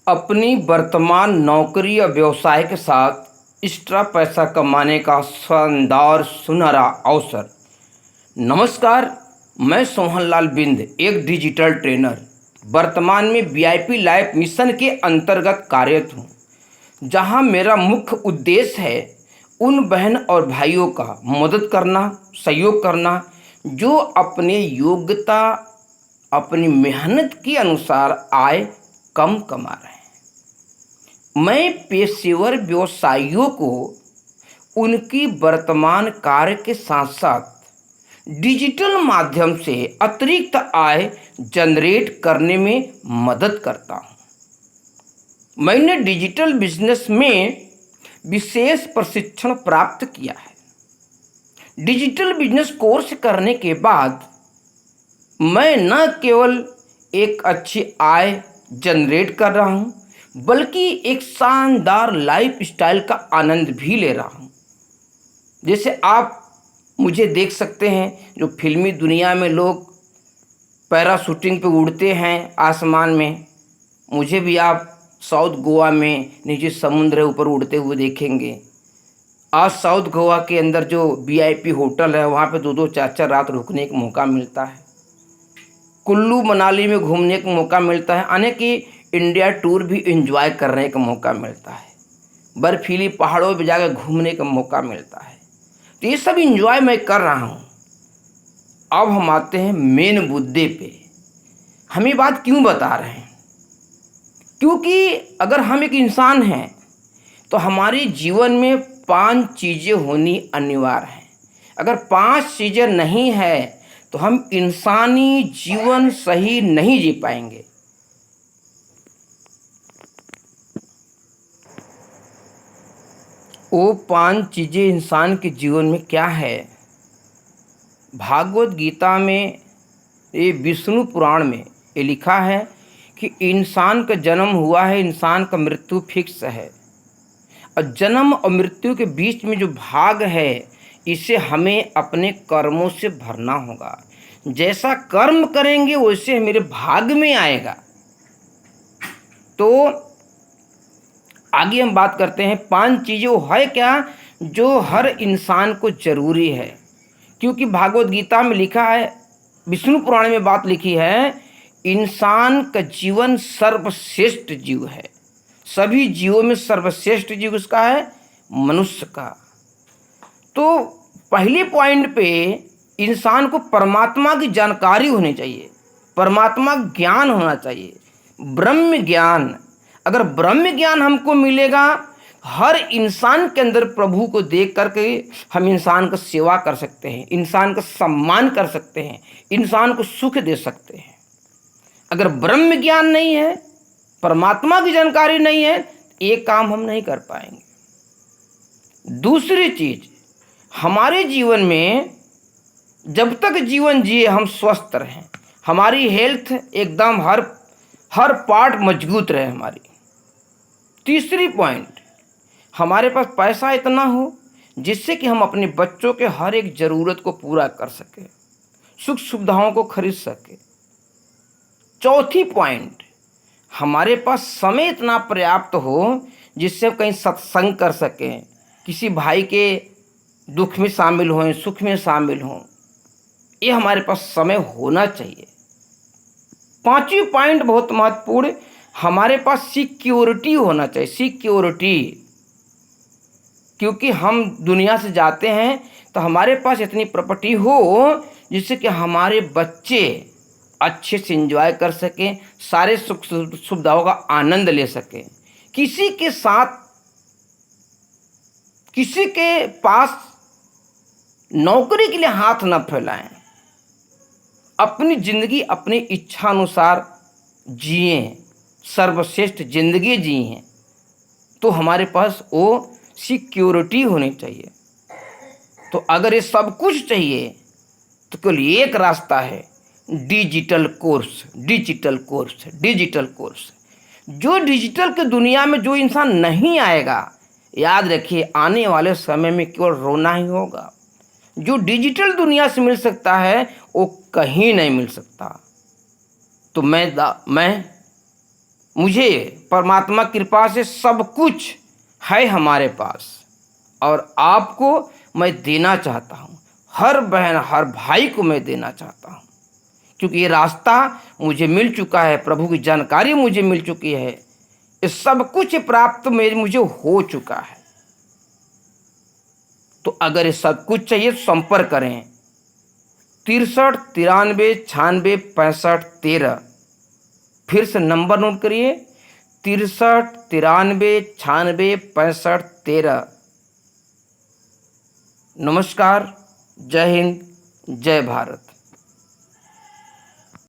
अपनी वर्तमान नौकरी या व्यवसाय के साथ एक्स्ट्रा पैसा कमाने का शानदार सुनहरा अवसर। नमस्कार, मैं सोहनलाल बिंद, एक डिजिटल ट्रेनर, वर्तमान में वीआईपी लाइफ मिशन के अंतर्गत कार्यरत हूँ, जहाँ मेरा मुख्य उद्देश्य है उन बहन और भाइयों का मदद करना, सहयोग करना, जो अपने योग्यता, अपनी मेहनत के अनुसार आय कम कमा रहे हैं। मैं पेशेवर व्यवसायियों को उनकी वर्तमान कार्य के साथ साथ डिजिटल माध्यम से अतिरिक्त आय जनरेट करने में मदद करता हूं। मैंने डिजिटल बिजनेस में विशेष प्रशिक्षण प्राप्त किया है। डिजिटल बिजनेस कोर्स करने के बाद मैं न केवल एक अच्छी आय जनरेट कर रहा हूं, बल्कि एक शानदार लाइफ स्टाइल का आनंद भी ले रहा हूं। जैसे आप मुझे देख सकते हैं, जो फिल्मी दुनिया में लोग पैराशूटिंग पे उड़ते हैं आसमान में, मुझे भी आप साउथ गोवा में नीचे समुद्र ऊपर उड़ते हुए देखेंगे। आज साउथ गोवा के अंदर जो वीआईपी होटल है, वहाँ पे 2-2 4-4 रात रुकने का मौका मिलता है। कुल्लू मनाली में घूमने का मौका मिलता है, यानी कि इंडिया टूर भी एंजॉय करने का मौका मिलता है। बर्फीली पहाड़ों पर जाकर घूमने का मौका मिलता है। तो ये सब एंजॉय मैं कर रहा हूँ। अब हम आते हैं मेन मुद्दे पे। हम ये बात क्यों बता रहे हैं? क्योंकि अगर हम एक इंसान हैं तो हमारे जीवन में 5 चीज़ें होनी अनिवार्य हैं। अगर 5 चीज़ें नहीं है तो हम इंसानी जीवन सही नहीं जी पाएंगे। वो 5 चीज़ें इंसान के जीवन में क्या है? भागवत गीता में, ये विष्णु पुराण में ये लिखा है कि इंसान का जन्म हुआ है, इंसान का मृत्यु फिक्स है, और जन्म और मृत्यु के बीच में जो भाग है, इसे हमें अपने कर्मों से भरना होगा। जैसा कर्म करेंगे वैसे मेरे भाग में आएगा। तो आगे हम बात करते हैं 5 चीज़ें वो है क्या जो हर इंसान को जरूरी है। क्योंकि भागवत गीता में लिखा है, विष्णु पुराण में बात लिखी है, इंसान का जीवन सर्वश्रेष्ठ जीव है। सभी जीवों में सर्वश्रेष्ठ जीव उसका है, मनुष्य का। तो पहले पॉइंट पे इंसान को परमात्मा की जानकारी होनी चाहिए, परमात्मा ज्ञान होना चाहिए, ब्रह्म ज्ञान। अगर ब्रह्म ज्ञान हमको मिलेगा, हर इंसान के अंदर प्रभु को देख करके हम इंसान का सेवा कर सकते हैं, इंसान का सम्मान कर सकते हैं, इंसान को सुख दे सकते हैं। अगर ब्रह्म ज्ञान नहीं है, परमात्मा की जानकारी नहीं है, ये काम हम नहीं कर पाएंगे। दूसरी चीज, हमारे जीवन में जब तक जीवन जिए हम स्वस्थ रहें, हमारी हेल्थ एकदम हर पार्ट मजबूत रहे हमारी। तीसरी पॉइंट, हमारे पास पैसा इतना हो जिससे कि हम अपने बच्चों के हर एक ज़रूरत को पूरा कर सके, सुख सुविधाओं को खरीद सके। चौथी पॉइंट, हमारे पास समय इतना पर्याप्त हो जिससे हम कहीं सत्संग कर सकें, किसी भाई के दुख में शामिल हों, सुख में शामिल हों। ये हमारे पास समय होना चाहिए। पांचवी पॉइंट बहुत महत्वपूर्ण, हमारे पास सिक्योरिटी होना चाहिए। सिक्योरिटी, क्योंकि हम दुनिया से जाते हैं तो हमारे पास इतनी प्रॉपर्टी हो जिससे कि हमारे बच्चे अच्छे से एंजॉय कर सकें, सारे सुख सुविधाओं का आनंद ले सकें। किसी के साथ, किसी के पास नौकरी के लिए हाथ न फैलाएं, अपनी जिंदगी अपनी इच्छा अनुसार जिए, सर्वश्रेष्ठ जिंदगी जिए। तो हमारे पास वो सिक्योरिटी होनी चाहिए। तो अगर ये सब कुछ चाहिए तो केवल एक रास्ता है, digital course. Digital course, digital course. जो डिजिटल के दुनिया में जो इंसान नहीं आएगा, याद रखिए आने वाले समय में केवल रोना ही होगा। जो डिजिटल दुनिया से मिल सकता है वो कहीं नहीं मिल सकता। तो मैं मुझे परमात्मा कृपा से सब कुछ है हमारे पास, और आपको मैं देना चाहता हूँ, हर बहन हर भाई को मैं देना चाहता हूँ, क्योंकि ये रास्ता मुझे मिल चुका है, प्रभु की जानकारी मुझे मिल चुकी है, ये सब कुछ प्राप्त मुझे हो चुका है। तो अगर ये सब कुछ चाहिए तो संपर्क करें 63 93 96 65 13। फिर से नंबर नोट करिए 63 93 96 65 13। नमस्कार, जय हिंद, जय भारत।